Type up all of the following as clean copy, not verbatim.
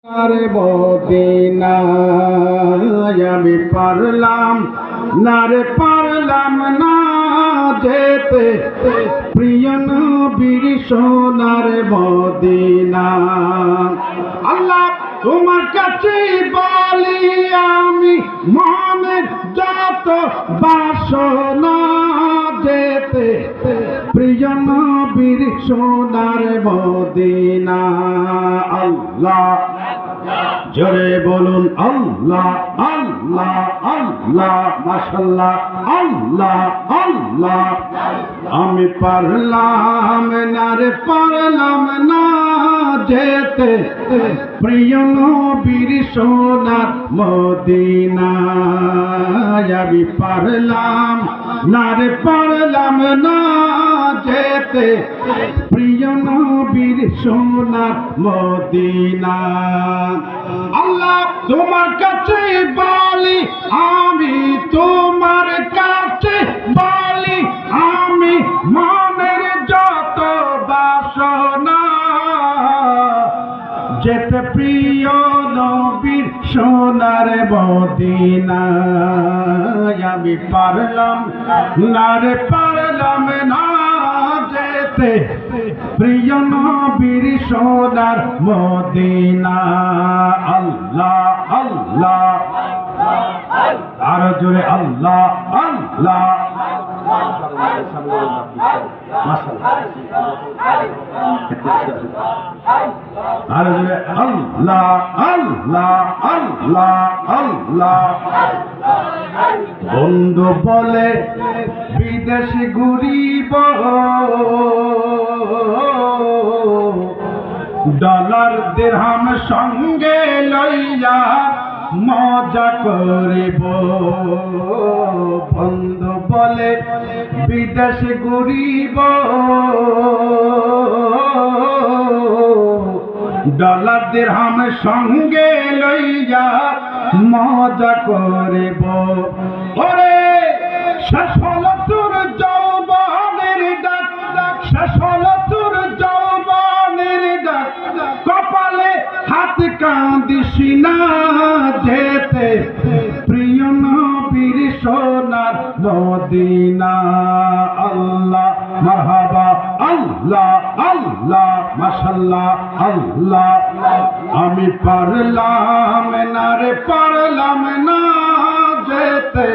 আরে মদিনায় আমি পারলাম না রে, পারলাম না যেতে প্রিয় নবীর সোনার মদিনা। আল্লাহ তোমার কাছে বলি আমি মনের যত বাসনা যেতে প্রিয় নবীর সোনার মদিনা। আল্লাহ জোরে বলুন আল্লাহ আল্লাহ আল্লাহ, মাশাআল্লাহ আল্লাহ আল্লাহ। আমি পারলাম না রে, পারলাম না যেতে প্রিয় নবীর সোনার মদিনা। আমি পারলাম না রে, পারলাম না যেতে প্রিয় নবীর সোনার মদিনা। আল্লাহ তোমার কাছে বলি আমি, তোমার কাছে বলি আমি মনের যত বাসনা যেতে প্রিয় নবীর সোনার মদিনা। আমি পারলাম না রে, পারলাম না যেতে প্রিয় নবীর সোনার মদিনা। আল্লাহ আল্লাহ আরো জোরে আল্লাহ আল্লাহ। আরো জোরে আল্লাহ আল্লাহ আল্লাহ আল্লাহ। বন্ধু বলে বিদেশ ঘুরিব, ডলার দিরহাম সঙ্গে লইয়া মজা করিব। বন্ধু বলে বিদেশ ঘুরিব, ডলার দিরহাম সঙ্গে লইয়া মজা করিব। ওরে শেষ হলো তোর যৌবনের ডাক, শেষ হলো তোর যৌবনের ডাক, কপালে হাত কাঁদিস না যেতে প্রিয় নবীর সোনার মদিনা। আল্লাহ মারহাবা আল্লাহ আল্লাহ, মাশাআল্লাহ আল্লাহ। আমি পারলাম না রে, পারলাম না যেতে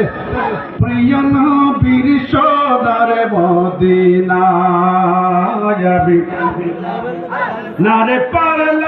প্রিয় নবীর সোনার মদিনা। আমি না রে, পারলাম